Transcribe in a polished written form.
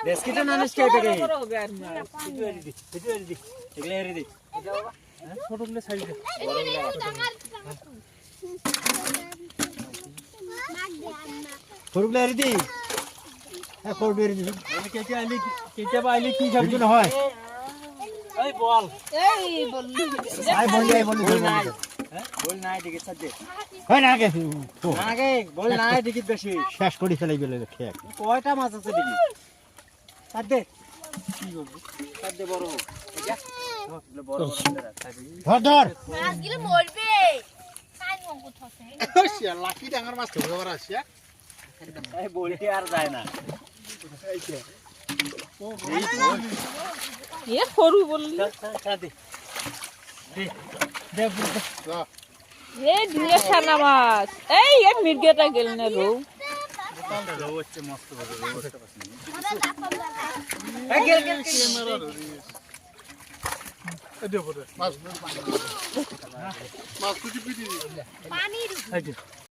দেশকিটা নানিস কে পেগে এগুলা এরি দি ছোটগুলো ছাড়ি দে ছোটগুলো এরি দি হ্যাঁ করবে এরি দি কেটে আইলি কেটে বাইলি কি খাবি না হয় এই বল বল নাই হ্যাঁ বল নাই দিকে ছাড় দে হয় না আগে বল নাই দিকে বেশি শেষ করে ফেলাই গেল খেক কয়টা মাছ আছে দিকে ছাড় দে কি করব ছাড় দে বড় যা বড় ধর মাছগুলো মরবে কাই মঙ্গ থসে ওশিয়া লাকি ডাঙর মাছ ধরে বড় আসিয়া এই বলটি আর যায় না এইছে ও এ সরু বললি ছাড় দে দে এ দুনিয়া ছানা মাছ এই এক মির্গেটা গেল না রো বোতলটা রো হচ্ছে মস্ত ভাবে রো হচ্ছে এই গেল ক্যামেরা এ দে বড় মাছ কুচি পিটি পানি